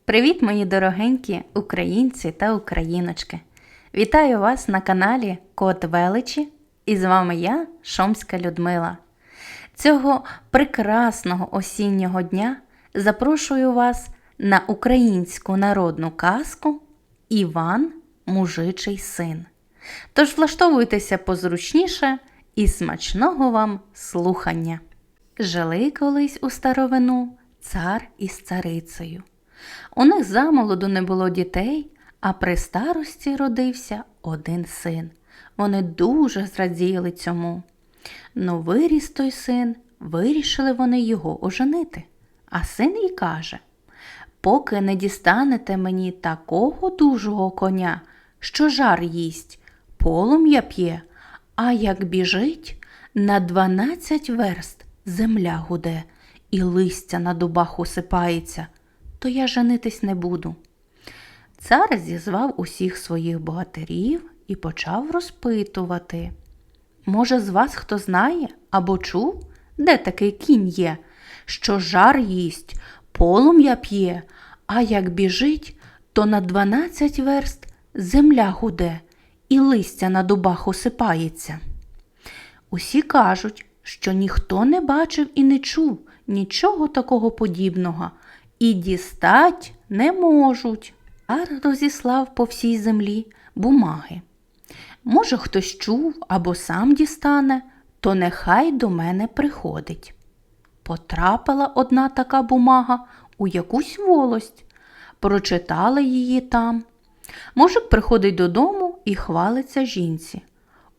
Привіт, мої дорогенькі українці та україночки! Вітаю вас на каналі Кот Величі, і з вами я, Шомська Людмила. Цього прекрасного осіннього дня запрошую вас на українську народну казку «Іван – мужичий син». Тож влаштовуйтеся позручніше і смачного вам слухання. Жили колись у старовину цар із царицею. У них замолоду не було дітей, а при старості родився один син. Вони дуже зраділи цьому. Но виріс той син, вирішили вони його оженити. А син і каже: «Поки не дістанете мені такого дужого коня, що жар їсть, полум'я п'є, а як біжить, на 12 верст земля гуде і листя на дубах усипається, то я женитись не буду». Цар зізвав усіх своїх богатирів і почав розпитувати: «Може, з вас хто знає або чув, де такий кінь є, що жар їсть, полум'я п'є, а як біжить, то на 12 верст земля гуде і листя на дубах осипається?» Усі кажуть, що ніхто не бачив і не чув нічого такого подібного, і дістать не можуть. Цар розіслав по всій землі бумаги. Може, хтось чув або сам дістане, то нехай до мене приходить. Потрапила одна така бумага у якусь волость. Прочитали її там. Мужик приходить додому і хвалиться жінці: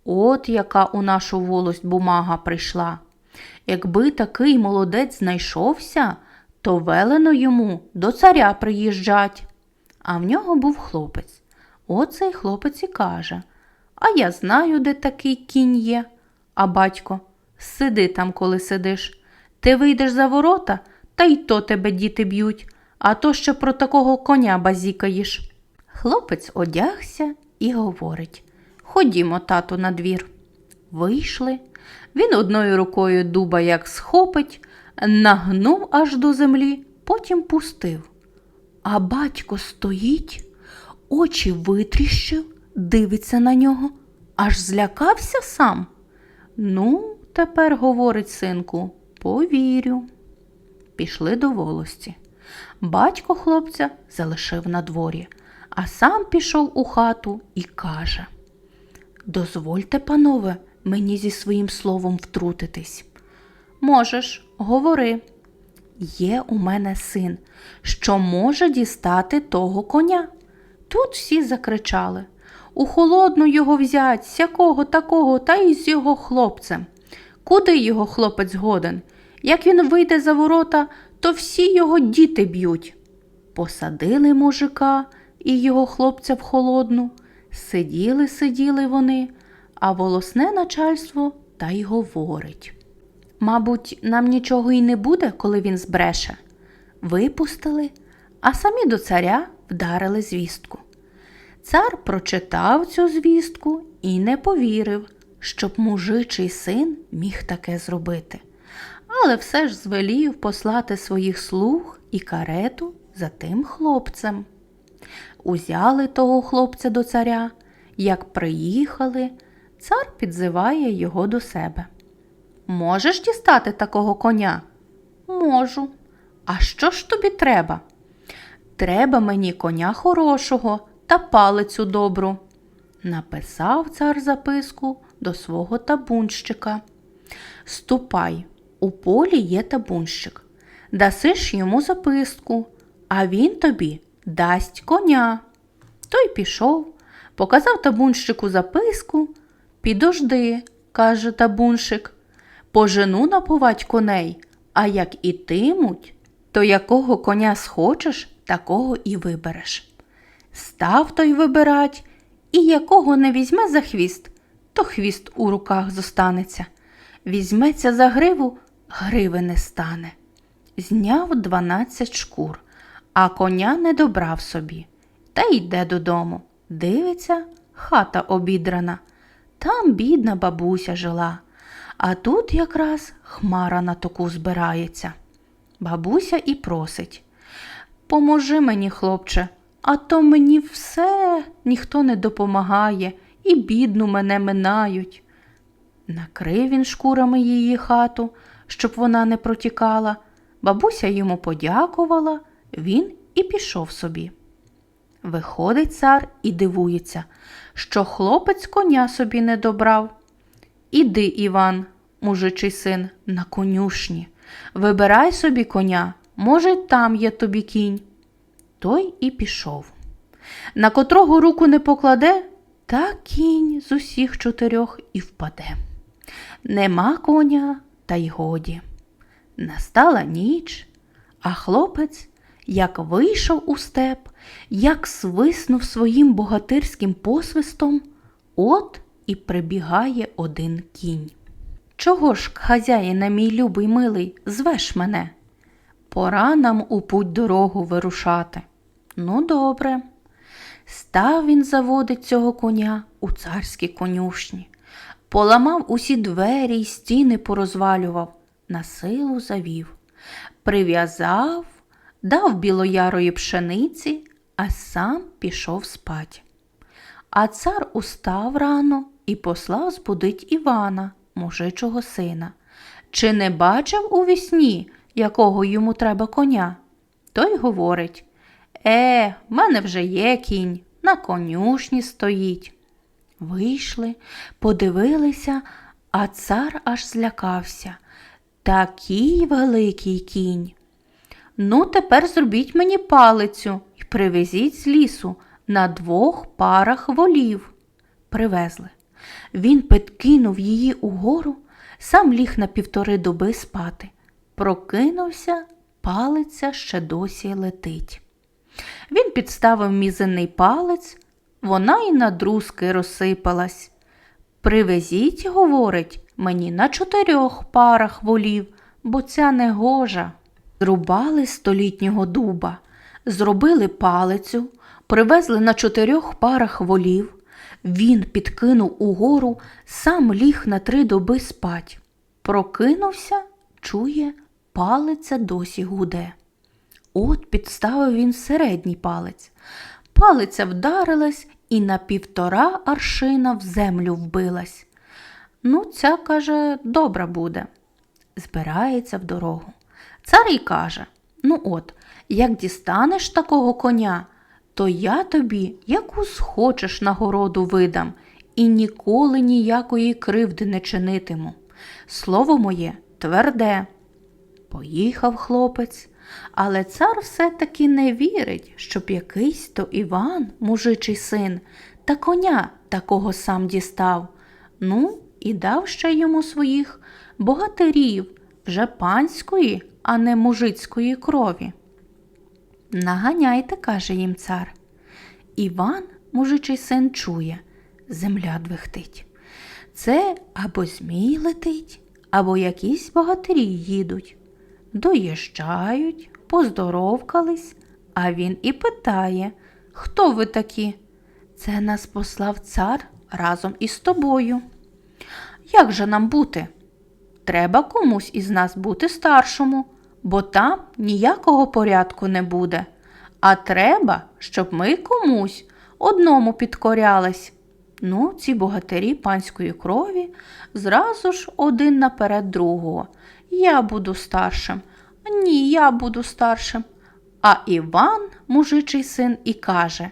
«От яка у нашу волость бумага прийшла. Якби такий молодець знайшовся, то велено йому до царя приїжджать». А в нього був хлопець. Оцей хлопець і каже: «А я знаю, де такий кінь є». А батько: «Сиди там, коли сидиш. Ти вийдеш за ворота, та й то тебе діти б'ють, а то ще про такого коня базікаєш». Хлопець одягся і говорить: «Ходімо, тату, на двір». Вийшли. Він одною рукою дуба як схопить, нагнув аж до землі, потім пустив. А батько стоїть, очі витріщив, дивиться на нього, аж злякався сам. «Ну, тепер, — говорить синку, — повірю». Пішли до волості. Батько хлопця залишив на дворі, а сам пішов у хату і каже: «Дозвольте, панове, мені зі своїм словом втрутитись». «Можеш, говори». «Є у мене син, що може дістати того коня». Тут всі закричали: «У холодну його взять, сякого такого, та й з його хлопцем». «Куди його хлопець годен? Як він вийде за ворота, то всі його діти б'ють». Посадили мужика і його хлопця в холодну. Сиділи вони, а волосне начальство та й говорить: «Мабуть, нам нічого й не буде, коли він збреше». Випустили, а самі до царя вдарили звістку. Цар прочитав цю звістку і не повірив, щоб мужичий син міг таке зробити. Але все ж звелів послати своїх слуг і карету за тим хлопцем. Узяли того хлопця до царя. Як приїхали, цар підзиває його до себе. «Можеш дістати такого коня?» «Можу». «А що ж тобі треба?» «Треба мені коня хорошого та палицю добру». Написав цар записку до свого табунщика: «Ступай, у полі є табунщик, дасиш йому записку, а він тобі дасть коня». Той пішов, показав табунщику записку. «Підожди, – каже табунщик, – пожену напувать коней, а як ітимуть, то якого коня схочеш, такого і вибереш». Став той вибирать, і якого не візьме за хвіст, то хвіст у руках зостанеться. Візьметься за гриву, гриви не стане. Зняв 12 шкур, а коня не добрав собі. Та йде додому. Дивиться, хата обідрана. Там бідна бабуся жила, а тут якраз хмара на току збирається. Бабуся і просить: Поможи мені, хлопче, а то мені все ніхто не допомагає, і бідну мене минають. Накрив він шкурами її хату, щоб вона не протікала. Бабуся йому подякувала, він і пішов собі. Виходить цар і дивується, що хлопець коня собі не добрав. Іди, Іван, мужичий син, на конюшні, вибирай собі коня, може, там є тобі кінь. Той і пішов. На котрого руку не покладе, та кінь з усіх 4 і впаде. Нема коня, та й годі. Настала ніч, а хлопець, як вийшов у степ, як свиснув своїм богатирським посвистом, от і прибігає один кінь. Чого ж, хазяїне мій любий милий, звеш мене? Пора нам у путь дорогу вирушати. Ну, добре. Став він заводить цього коня у царській конюшні. Поламав усі двері й стіни порозвалював, на силу завів. Прив'язав, дав білоярої пшениці, а сам пішов спать. А цар устав рано і послав збудить Івана, мужичого сина. Чи не бачив у вісні, якого йому треба коня? Той говорить: в мене вже є кінь, на конюшні стоїть. Вийшли, подивилися, а цар аж злякався. Такий великий кінь. Ну, тепер зробіть мені палицю і привезіть з лісу на 2 парах волів. Привезли. Він підкинув її угору, сам ліг на 1,5 доби спати. Прокинувся, палиця ще досі летить. Він підставив мізинний палець, вона й на друзки розсипалась. Привезіть, говорить, мені на 4 парах волів, бо ця не гожа. Зрубали столітнього дуба, зробили палицю, привезли на 4 парах волів. Він підкинув угору, сам ліг на 3 доби спать. Прокинувся, чує, палиця досі гуде. От підставив він середній палець. Палиця вдарилась і на 1,5 аршина в землю вбилась. Ну, ця, каже, добра буде. Збирається в дорогу. Цар й каже: ну от, як дістанеш такого коня, то я тобі яку схочеш нагороду видам і ніколи ніякої кривди не чинитиму. Слово моє тверде. Поїхав хлопець, але цар все-таки не вірить, щоб якийсь то Іван, мужичий син, та коня такого сам дістав. Ну, і дав ще йому своїх богатирів, вже панської, а не мужицької крові. Наганяйте, каже їм цар. Іван, мужичий син, чує, земля двихтить. Це або змій летить, або якісь богатирі їдуть. Доїжджають, поздоровкались, а він і питає: хто ви такі? Це нас послав цар разом із тобою. Як же нам бути? Треба комусь із нас бути старшому, бо там ніякого порядку не буде. А треба, щоб ми комусь одному підкорялись. Ну, ці богатирі панської крові зразу ж один наперед другого. Я буду старшим. Ні, я буду старшим. А Іван, мужичий син, і каже: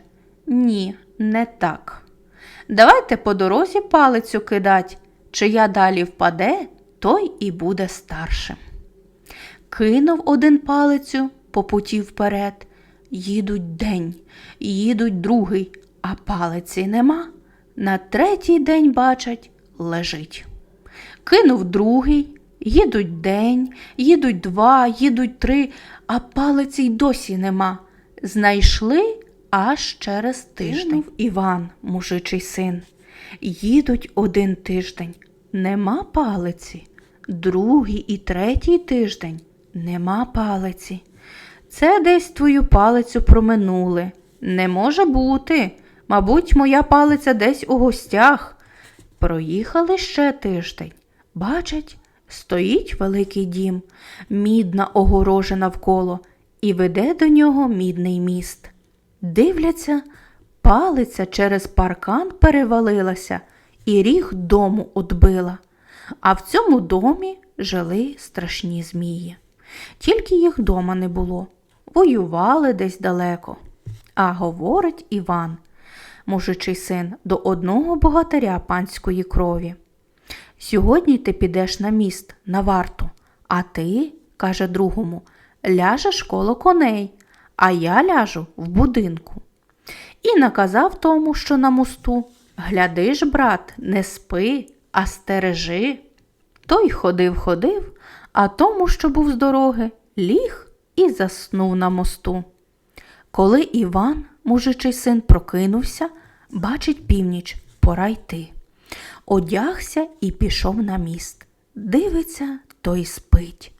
ні, не так. Давайте по дорозі палицю кидать. Чия далі впаде, той і буде старшим. Кинув один палицю по путі вперед. Їдуть день, їдуть другий, а палиці нема. На 3-й день бачать, лежить. Кинув другий, їдуть день, їдуть 2, їдуть 3, а палиці й досі нема. Знайшли аж через тиждень. Кинув Іван, мужичий син. Їдуть 1 тиждень, нема палиці. 2-й і 3-й тиждень, нема палиці. Це десь твою палицю проминули. Не може бути. Мабуть, моя палиця десь у гостях. Проїхали ще тиждень. Бачать, стоїть великий дім, мідна огорожа навколо, і веде до нього мідний міст. Дивляться, палиця через паркан перевалилася і ріг дому отбила. А в цьому домі жили страшні змії. Тільки їх дома не було. Воювали десь далеко. А говорить Іван, мужичий син, до одного богатиря панської крові: «Сьогодні ти підеш на міст, на варту, а ти, – каже другому, – ляжеш коло коней, а я ляжу в будинку». І наказав тому, що на мосту: «Гляди ж, брат, не спи, а стережи». Той ходив, а тому, що був з дороги, ліг і заснув на мосту. Коли Іван, мужичий син, прокинувся, бачить північ, пора йти. Одягся і пішов на міст. Дивиться, той спить.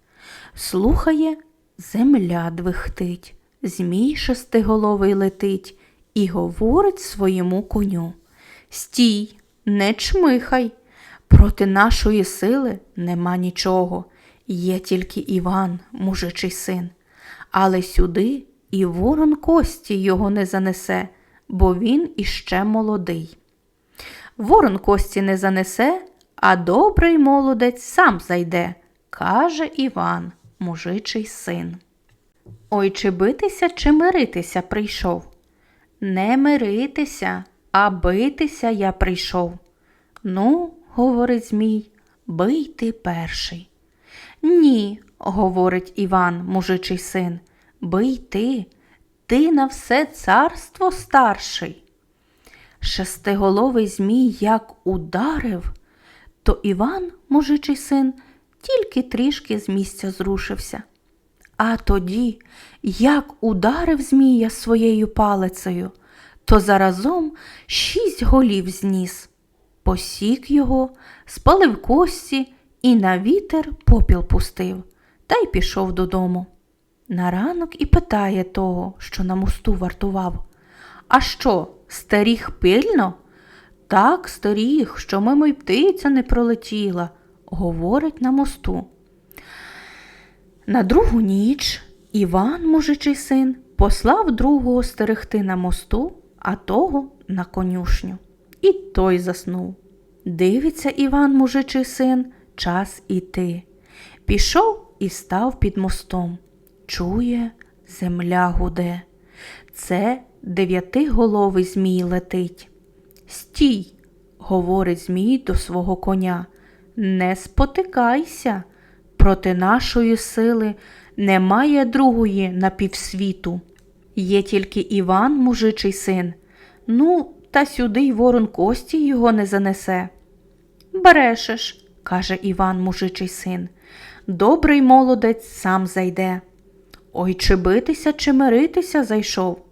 Слухає, земля двихтить, змій шестиголовий летить і говорить своєму коню: «Стій, не чмихай, проти нашої сили нема нічого, є тільки Іван, мужичий син. Але сюди і ворон кості його не занесе, бо він іще молодий». «Ворон кості не занесе, а добрий молодець сам зайде», – каже Іван, мужичий син. Ой, чи битися, чи миритися прийшов? «Не миритися, а битися я прийшов». «Ну, – говорить змій, – бий ти перший». «Ні, – говорить Іван, мужичий син, – бий ти на все царство старший». Шестиголовий змій як ударив, то Іван, мужичий син, тільки трішки з місця зрушився. А тоді, як ударив змія своєю палицею, то заразом 6 голів зніс. Посік його, спалив кості і на вітер попіл пустив, та й пішов додому. На ранок і питає того, що на мосту вартував: «А що, стеріг пильно?» «Так, стеріг, що мимо й птиця не пролетіла», – говорить на мосту. На другу ніч Іван, мужичий син, послав другого стерегти на мосту, а того на конюшню. І той заснув. Дивиться Іван, мужичий син, час іти. Пішов і став під мостом. Чує, земля гуде. Це 9-головий змій летить. «Стій!» – говорить змій до свого коня. «Не спотикайся, проти нашої сили немає другої на півсвіту. Є тільки Іван, мужичий син, ну, та сюди й ворон кості його не занесе». «Брешеш», – каже Іван, мужичий син, – «добрий молодець сам зайде». «Ой, чи битися, чи миритися зайшов?»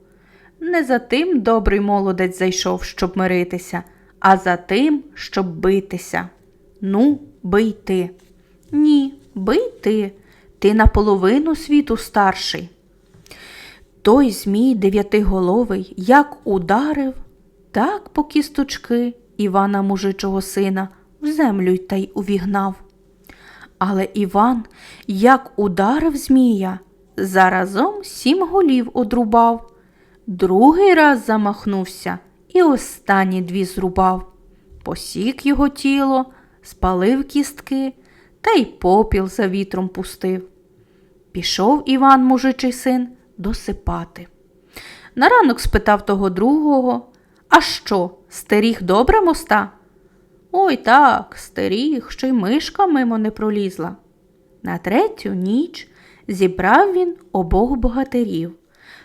«Не за тим добрий молодець зайшов, щоб миритися, а за тим, щоб битися». «Ну, бий ти». «Ні, бий ти, ти наполовину світу старший». Той змій 9-головий як ударив, так по кісточки Івана, мужичого сина, в землю та й увігнав. Але Іван, як ударив змія, заразом 7 голів одрубав. Другий раз замахнувся і останні 2 зрубав. Посік його тіло, спалив кістки та й попіл за вітром пустив. Пішов Іван, мужичий син, досипати. На ранок спитав того другого: «А що, стеріг добре моста?» «Ой так, стеріг, що й мишка мимо не пролізла». На 3-ю ніч зібрав він обох богатирів,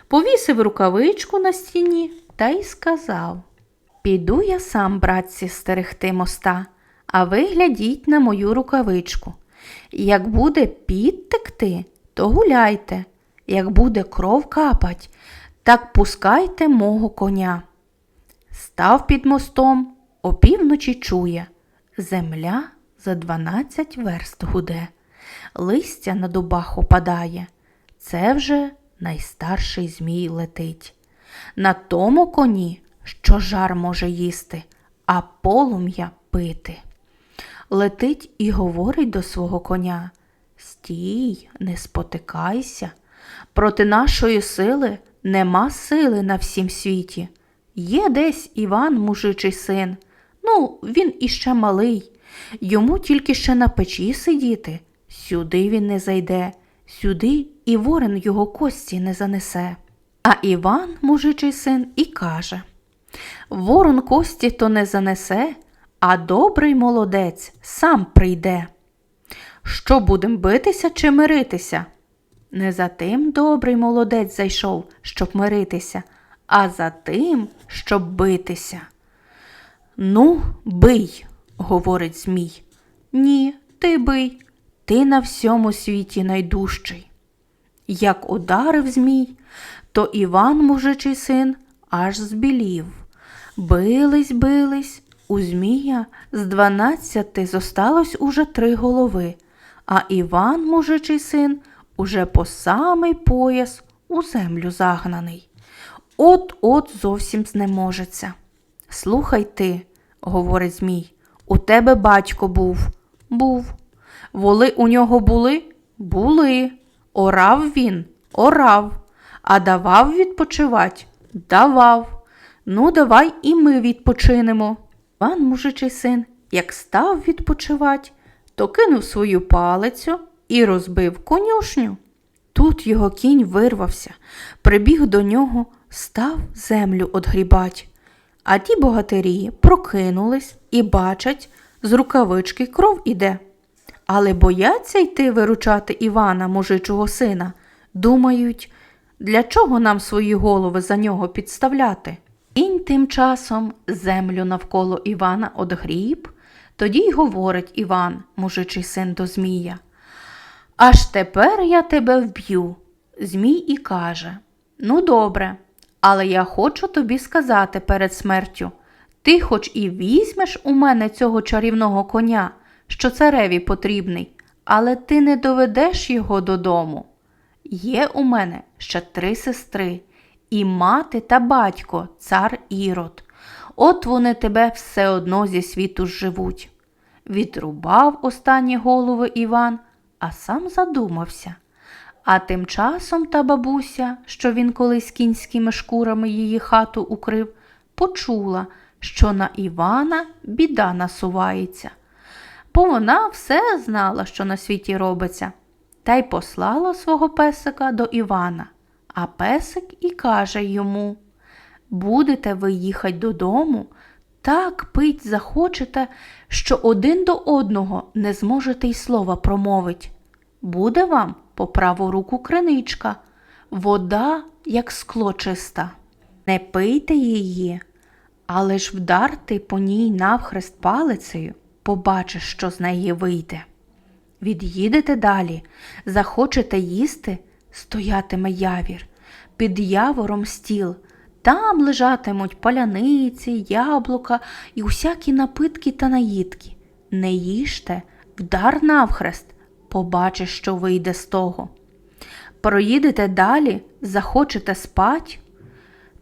повісив рукавичку на стіні та й сказав: «Піду я сам, братці, стерегти моста, а ви глядіть на мою рукавичку. Як буде піт текти, то гуляйте, як буде кров капать, так пускайте мого коня». Став під мостом, опівночі чує: земля за 12 верст гуде, листя на дубах опадає. Це вже найстарший змій летить. На тому коні, що жар може їсти, а полум'я пити. Летить і говорить до свого коня: «Стій, не спотикайся, Проти нашої сили нема сили на всім світі. Є десь Іван, мужичий син. Ну, він іще малий. Йому тільки ще на печі сидіти. Сюди він не зайде, сюди і ворон його кості не занесе. А Іван, мужичий син, і каже: ворон кості то не занесе, а добрий молодець сам прийде. Що, будем битися чи миритися? Не за тим добрий молодець зайшов, щоб миритися, а за тим, щоб битися. Ну, бий, говорить Змій. Ні, ти бий, ти на всьому світі найдужчий. Як ударив Змій, то Іван, мужичий син, аж збілів. Бились, у Змія з 12 зосталось уже 3 голови, а Іван, мужичий син, уже по самий пояс у землю загнаний. От-от зовсім знеможеться. Слухай ти, говорить Змій, у тебе батько був. Був. Воли у нього були? Були. Орав він? Орав. А давав відпочивать? Давав. Ну, давай і ми відпочинемо. Іван, мужичий син, як став відпочивать, то кинув свою палицю і розбив конюшню. Тут його кінь вирвався, прибіг до нього, став землю одгрібать. А ті богатирі прокинулись і бачать, з рукавички кров іде. Але бояться йти виручати Івана, мужичого сина. Думають, для чого нам свої голови за нього підставляти? Кінь тим часом землю навколо Івана одгріб, тоді й говорить Іван, мужичий син, до Змія: аж тепер я тебе вб'ю. Змій і каже: ну добре, але я хочу тобі сказати перед смертю, ти хоч і візьмеш у мене цього чарівного коня, що цареві потрібний, але ти не доведеш його додому. Є у мене ще 3 сестри, і мати та батько, цар Ірод. От вони тебе все одно зі світу зживуть. Відрубав останні голови Іван, а сам задумався. А тим часом та бабуся, що він колись кінськими шкурами її хату укрив, почула, що на Івана біда насувається. Бо вона все знала, що на світі робиться, та й послала свого песика до Івана. А песик і каже йому: будете ви їхать додому, так пить захочете, що один до одного не зможете й слова промовить. Буде вам по праву руку криничка, вода, як скло чиста. Не пийте її, але ж вдарти по ній навхрест палицею, побачиш, що з неї вийде. Від'їдете далі, захочете їсти, стоятиме явір, під явором стіл, там лежатимуть паляниці, яблука і усякі напитки та наїдки. Не їжте, вдар навхрест, побачиш, що вийде з того. Проїдете далі, захочете спать,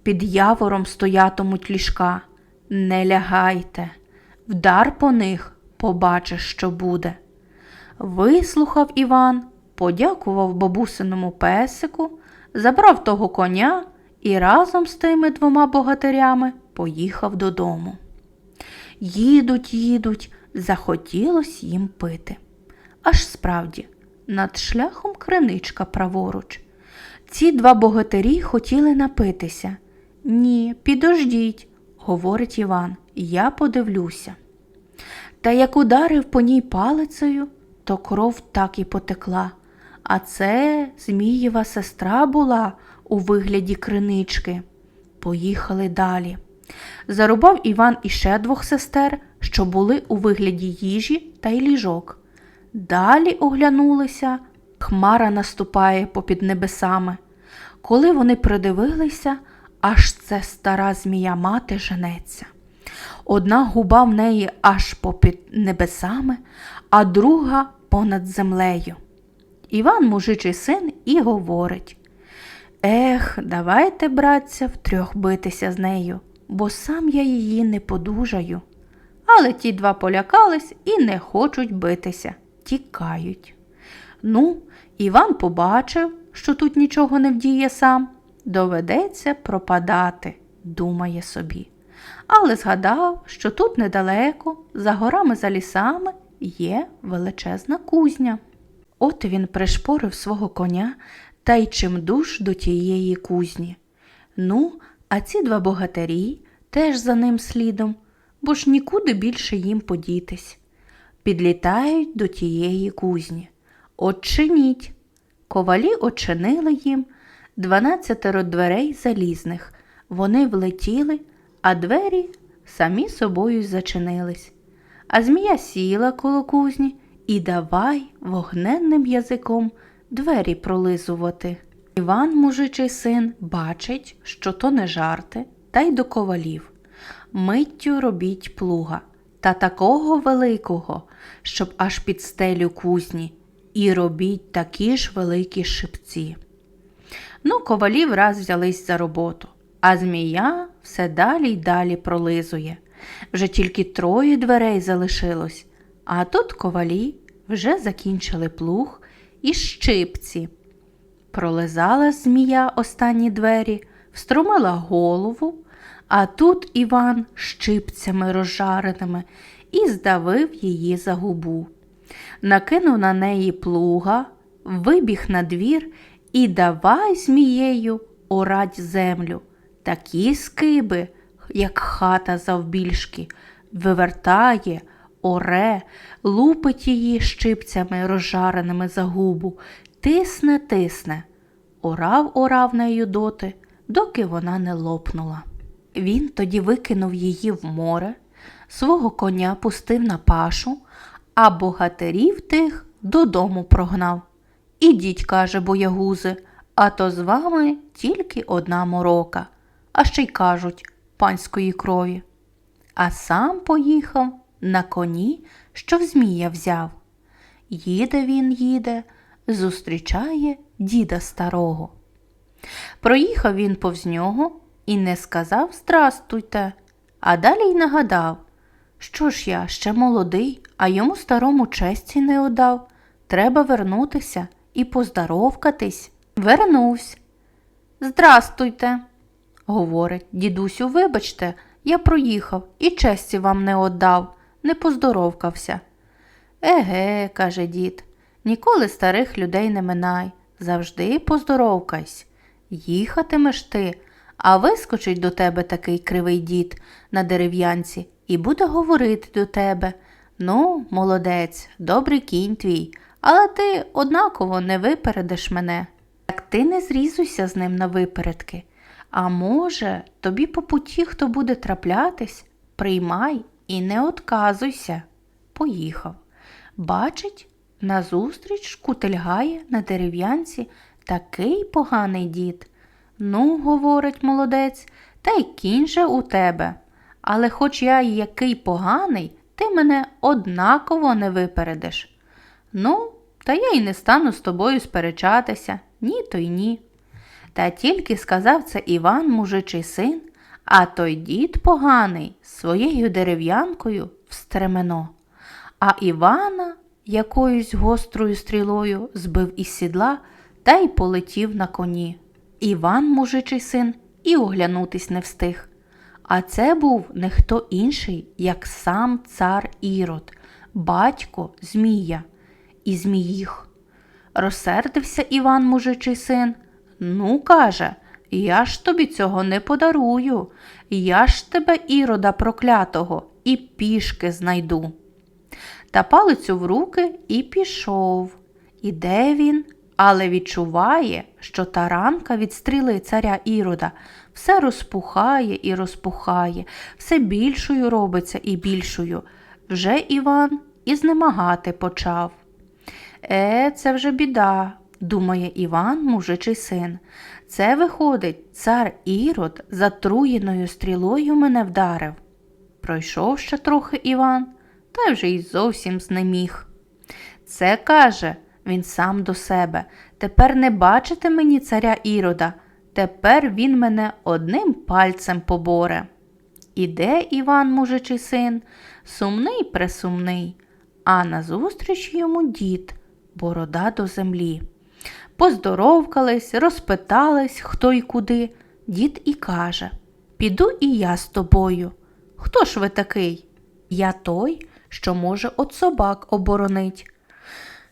під явором стоятимуть ліжка. Не лягайте, вдар по них, побачиш, що буде. Вислухав Іван, подякував бабусиному песику, забрав того коня і разом з тими 2 богатирями поїхав додому. Їдуть, захотілось їм пити. Аж справді, над шляхом криничка праворуч. Ці 2 богатирі хотіли напитися. Ні, підождіть, говорить Іван, я подивлюся. Та як ударив по ній палицею, то кров так і потекла. А це Змієва сестра була у вигляді кринички. Поїхали далі. Зарубав Іван іще 2 сестер, що були у вигляді їжі та й ліжок. Далі оглянулися, хмара наступає попід небесами. Коли вони придивилися, аж це стара змія-мати женеться. Одна губа в неї аж попід небесами, а друга понад землею. Іван, мужичий син, і говорить: ех, давайте, братця, втрьох битися з нею, бо сам я її не подужаю. Але ті 2 полякались і не хочуть битися, тікають. Ну, Іван побачив, що тут нічого не вдіє сам, доведеться пропадати, думає собі. Але згадав, що тут недалеко, за горами, за лісами, є величезна кузня. От він пришпорив свого коня та й чимдуж до тієї кузні. Ну, а ці два богатирі теж за ним слідом, бо ж нікуди більше їм подітись. Підлітають до тієї кузні. «Отчиніть!» Ковалі очинили їм 12 дверей залізних. Вони влетіли, а двері самі собою зачинились. А змія сіла коло кузні і давай вогненним язиком двері пролизувати. Іван, мужичий син, бачить, що то не жарти, та й до ковалів. Миттю робіть плуга, та такого великого, щоб аж під стелю кузні, і робіть такі ж великі шипці. Ну, ковалі враз взялись за роботу, а змія все далі й далі пролизує. Вже тільки 3 дверей залишилось, а тут ковалі вже закінчили плуг і щипці. Пролизала змія останні двері, встромила голову, а тут Іван щипцями розжареними і здавив її за губу. Накинув на неї плуга, вибіг на двір і давай змією орать землю. Такі скиби, як хата завбільшки, вивертає, оре, лупить її щипцями розжареними за губу, тисне. Орав нею доки вона не лопнула. Він тоді викинув її в море, свого коня пустив на пашу, а богатирів тих додому прогнав. «Ідіть, – каже, – боягузи, а то з вами тільки одна морока, а ще й кажуть, панської крові». А сам поїхав на коні, що в змія взяв. Їде він, зустрічає діда старого. Проїхав він повз нього і не сказав «здрастуйте», а далі й нагадав, що ж я ще молодий, а йому старому честі не одав, треба вернутися і поздоровкатись. Вернувсь. «Здрастуйте», говорить, «дідусю, вибачте, я проїхав і честі вам не оддав, не поздоровкався». «Еге, – каже дід, – ніколи старих людей не минай, завжди поздоровкайсь. Їхатимеш ти, а вискочить до тебе такий кривий дід на дерев'янці і буде говорити до тебе: ну, молодець, добрий кінь твій, але ти однаково не випередиш мене. Так ти не зрізуйся з ним на випередки. А може, тобі по путі хто буде траплятись, приймай і не отказуйся». Поїхав. Бачить, назустріч шкутильгає на дерев'янці такий поганий дід. «Ну, – говорить молодець, – та й кінь же у тебе. Але хоч я й який поганий, ти мене однаково не випередиш». «Ну, та я й не стану з тобою сперечатися, ні то й ні». Та тільки сказав це Іван, мужичий син, а той дід поганий своєю дерев'янкою в стремено. А Івана якоюсь гострою стрілою збив із сідла та й полетів на коні. Іван, мужичий син, і оглянутись не встиг. А це був не хто інший, як сам цар Ірод, батько Змія і Зміїх. Розсердився Іван, мужичий син. «Ну, – каже, – я ж тобі цього не подарую, я ж тебе, Ірода проклятого, і пішки знайду». Та палицю в руки і пішов. Іде він, але відчуває, що та ранка від стріли царя Ірода все розпухає і розпухає, все більшою робиться і більшою. Вже Іван і знемагати почав. Це вже біда, – думає Іван, мужичий син. Це, виходить, цар Ірод затруєною стрілою мене вдарив. Пройшов ще трохи Іван, та вже й зовсім знеміг. Це, каже він сам до себе, тепер не бачите мені царя Ірода, тепер він мене одним пальцем поборе. Іде Іван, мужичий син, сумний-пресумний, а назустріч йому дід, борода до землі. Поздоровкались, розпитались, хто й куди. Дід і каже: «Піду і я з тобою». «Хто ж ви такий?» «Я той, що може от собак оборонить».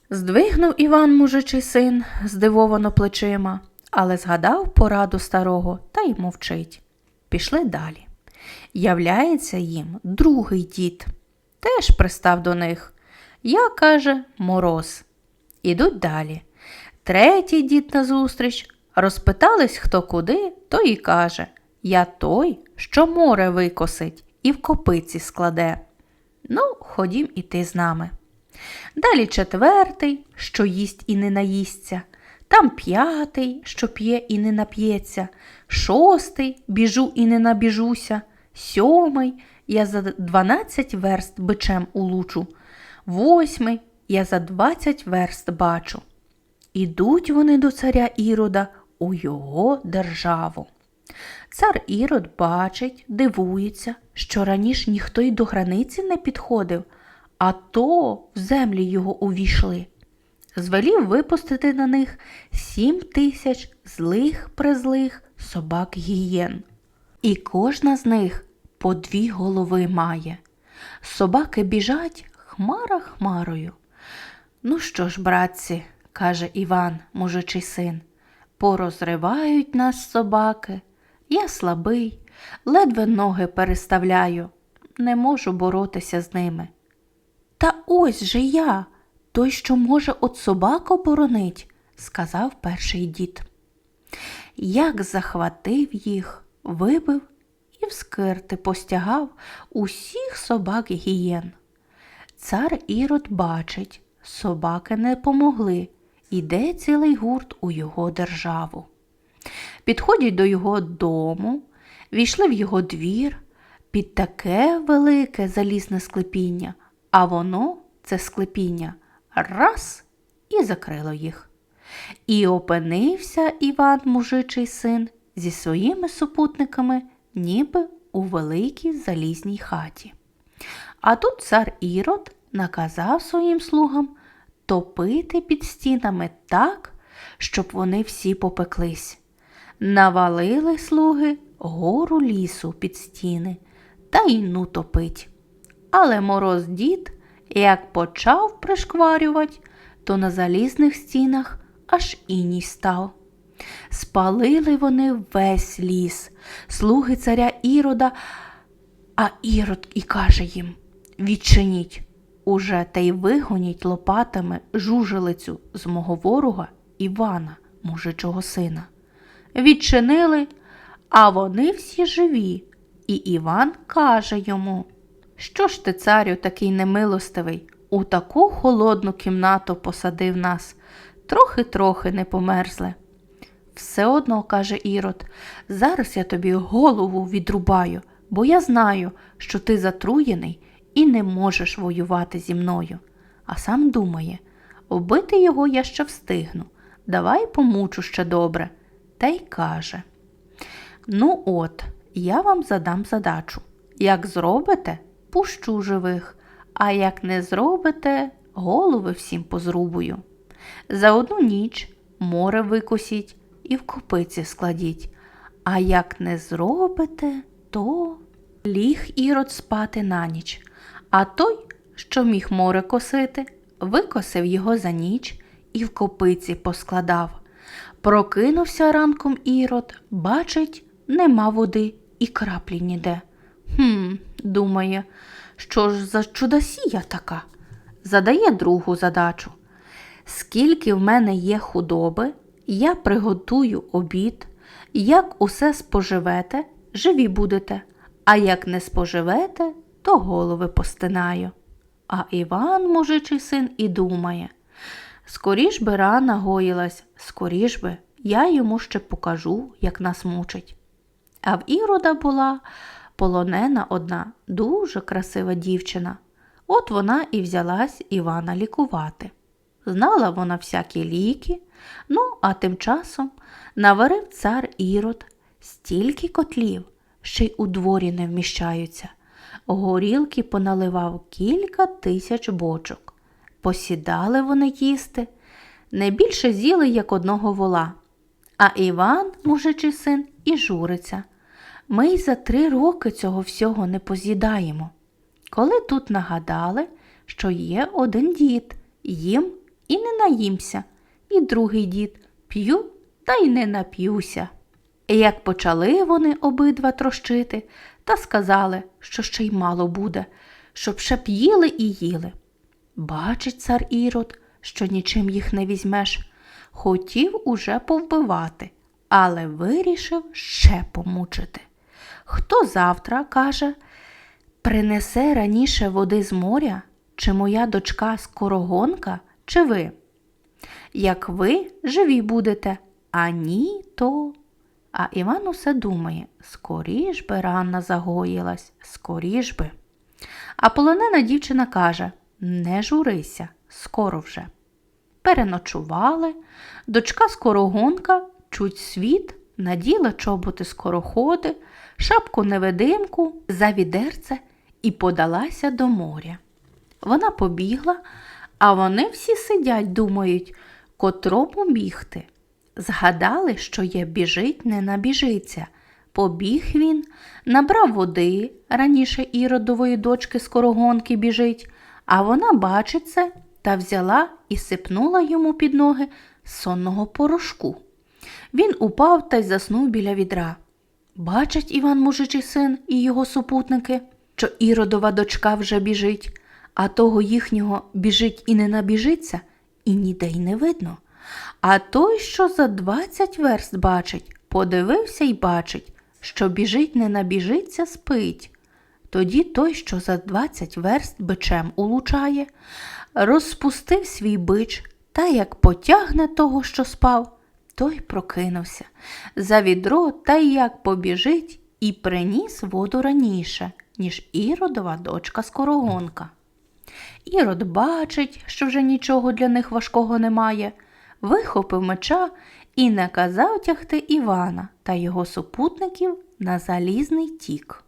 Здвигнув Іван, мужичий син, здивовано плечима, але згадав пораду старого та й мовчить. Пішли далі. Являється їм другий дід. Теж пристав до них. Я, каже, Мороз. Ідуть далі. Третій дід назустріч. Розпитались хто куди, той і каже: «Я той, що море викосить і в копиці складе». «Ну, ходім і ти з нами». Далі четвертий, що їсть і не наїсться. Там п'ятий, що п'є і не нап'ється. Шостий, біжу і не набіжуся. Сьомий, я за 12 верст бичем улучу. Восьмий, я за 20 верст бачу. Ідуть вони до царя Ірода у його державу. Цар Ірод бачить, дивується, що раніше ніхто й до границі не підходив, а то в землі його увійшли. Звелів випустити на них 7000 злих-презлих собак-гієн. І кожна з них по 2 голови має. Собаки біжать хмара хмарою. «Ну що ж, братці, – каже Іван, мужичий син, – порозривають нас собаки. Я слабий, ледве ноги переставляю, не можу боротися з ними». «Та ось же я, той, що може от собак оборонить», – сказав перший дід. Як захватив їх, вибив і в скирти постягав усіх собак-гієн. Цар Ірод бачить, собаки не помогли, іде цілий гурт у його державу. Підходять до його дому, війшли в його двір, під таке велике залізне склепіння, а воно, це склепіння, раз і закрило їх. І опинився Іван, мужичий син, зі своїми супутниками, ніби у великій залізній хаті. А тут цар Ірод наказав своїм слугам топити під стінами так, щоб вони всі попеклись. Навалили слуги гору лісу під стіни та й ну топить. Але Мороз дід, як почав пришкварювати, то на залізних стінах аж іній став. Спалили вони весь ліс, слуги царя Ірода, а Ірод і каже їм: «Відчиніть уже та й вигоніть лопатами жужелицю з мого ворога Івана, мужичого сина». Відчинили, а вони всі живі, і Іван каже йому: «Що ж ти, царю, такий немилостивий, у таку холодну кімнату посадив нас, трохи-трохи не померзли». «Все одно, – каже Ірод, – зараз я тобі голову відрубаю, бо я знаю, що ти затруєний і не можеш воювати зі мною». А сам думає: вбити його я ще встигну, давай помучу ще добре. Та й каже: «Ну от, я вам задам задачу. Як зробите, пущу живих, а як не зробите, голови всім позрубую. За одну ніч море викосіть і в копиці складіть, а як не зробите, то…» Ліг Ірод спати на ніч, а той, що міг море косити, викосив його за ніч і в копиці поскладав. Прокинувся ранком Ірод, бачить, нема води і краплі ніде. Думає, що ж за чудосія така? Задає другу задачу: скільки в мене є худоби, я приготую обід, як усе споживете, живі будете, а як не споживете, то голови постинаю. А Іван, мужичий син, і думає: скоріш би рана гоїлась, скоріш би я йому ще покажу, як нас мучить. А в Ірода була полонена одна дуже красива дівчина. От вона і взялась Івана лікувати. Знала вона всякі ліки, а тим часом наварив цар Ірод стільки котлів, що й у дворі не вміщаються. Горілки поналивав кілька тисяч бочок. Посідали вони їсти, не більше з'їли, як одного вола. А Іван, мужичий син, і журиться. Ми й за 3 роки цього всього не поз'їдаємо. Коли тут нагадали, що є один дід, їм і не наїмся, і другий дід, п'ю та й не нап'юся. І як почали вони обидва трощити, та сказали, що ще й мало буде, щоб ще б їли і їли. Бачить цар Ірод, що нічим їх не візьмеш. Хотів уже повбивати, але вирішив ще помучити. Хто завтра, каже, принесе раніше води з моря, чи моя дочка скорогонка, чи ви? Як ви живі будете, а ні, то... А Іван усе думає, скоріш би рана загоїлась, скоріш би. А полонена дівчина каже, не журися, скоро вже. Переночували, дочка скорогонка, чуть світ, наділа чоботи скороходи, шапку-невидимку, за відерце і подалася до моря. Вона побігла, а вони всі сидять, думають, котрому бігти. Згадали, що є біжить, не набіжиться. Побіг він, набрав води, раніше Іродової дочки скорогонки біжить, а вона бачить це та взяла і сипнула йому під ноги сонного порошку. Він упав та й заснув біля відра. Бачить Іван мужичий син і його супутники, що Іродова дочка вже біжить, а того їхнього біжить і не набіжиться, і ніде й не видно. А той, що за 20 верст бачить, подивився й бачить, що біжить не набіжиться, спить. Тоді той, що за 20 верст бичем улучає, розпустив свій бич, та як потягне того, що спав, той прокинувся за відро та як побіжить і приніс воду раніше, ніж Іродова дочка скорогонка. Ірод бачить, що вже нічого для них важкого немає, вихопив меча і наказав тягти Івана та його супутників на залізний тік.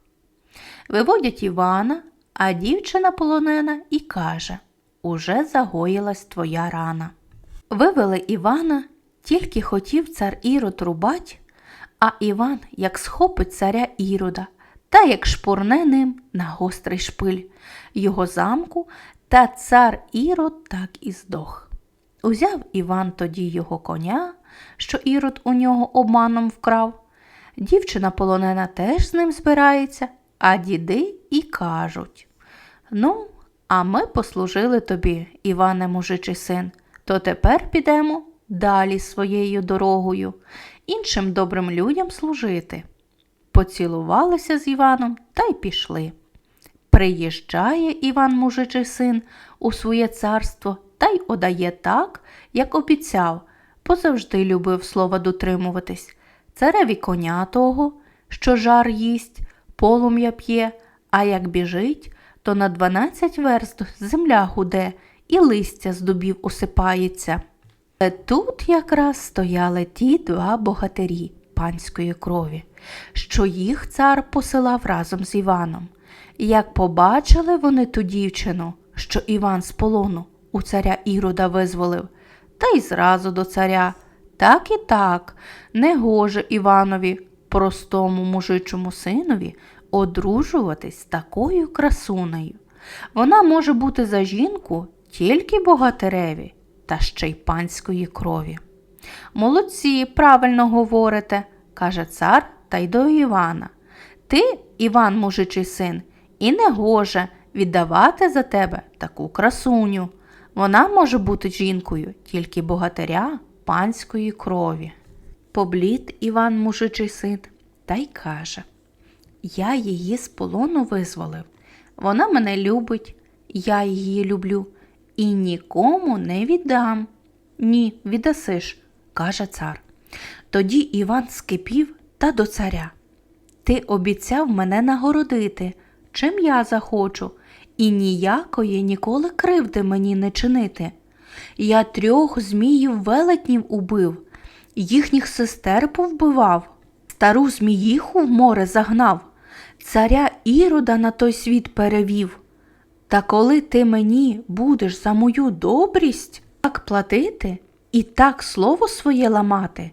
Виводять Івана, а дівчина полонена і каже, уже загоїлась твоя рана. Вивели Івана, тільки хотів цар Ірод рубать, а Іван як схопить царя Ірода та як шпурне ним на гострий шпиль його замку, та цар Ірод так і здох. Узяв Іван тоді його коня, що Ірод у нього обманом вкрав. Дівчина полонена теж з ним збирається, а діди і кажуть, ну, а ми послужили тобі, Іване мужичий син, то тепер підемо далі своєю дорогою, іншим добрим людям служити. Поцілувалися з Іваном та й пішли. Приїжджає Іван мужичий син у своє царство та й одає так, як обіцяв, бо завжди любив слова дотримуватись. Цареві коня того, що жар їсть, полум'я п'є, а як біжить, то на 12 верст земля гуде і листя з дубів осипається. Тут якраз стояли ті 2 богатирі панської крові, що їх цар посилав разом з Іваном. Як побачили вони ту дівчину, що Іван з полону у царя Ірода визволив, та й зразу до царя, так і так, не гоже Іванові, простому мужичому синові, одружуватись з такою красунею. Вона може бути за жінку тільки богатиреві, та ще й панської крові. Молодці, правильно говорите, каже цар та й до Івана. Ти, Іван мужичий син, і не гоже віддавати за тебе таку красуню. Вона може бути жінкою тільки богатиря панської крові. Поблід Іван мужичий син та й каже, я її з полону визволив. Вона мене любить, я її люблю і нікому не віддам. Ні, віддасиш, каже цар. Тоді Іван скипів та до царя. Ти обіцяв мене нагородити, чим я захочу, і ніякої ніколи кривди мені не чинити. Я 3 зміїв-велетнів убив, їхніх сестер повбивав, стару зміїху в море загнав, царя Ірода на той світ перевів. Та коли ти мені будеш за мою добрість так платити, і так слово своє ламати,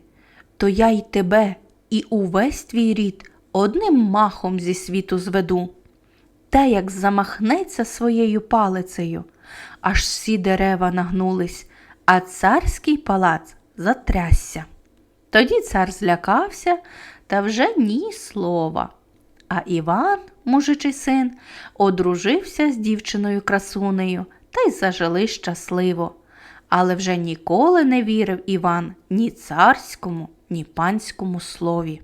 то я й тебе, і увесь твій рід одним махом зі світу зведу. Та як замахнеться своєю палицею, аж всі дерева нагнулись, а царський палац затрясся. Тоді цар злякався, та вже ні слова. А Іван, мужичий син, одружився з дівчиною-красунею та й зажили щасливо. Але вже ніколи не вірив Іван ні царському, ні панському слові.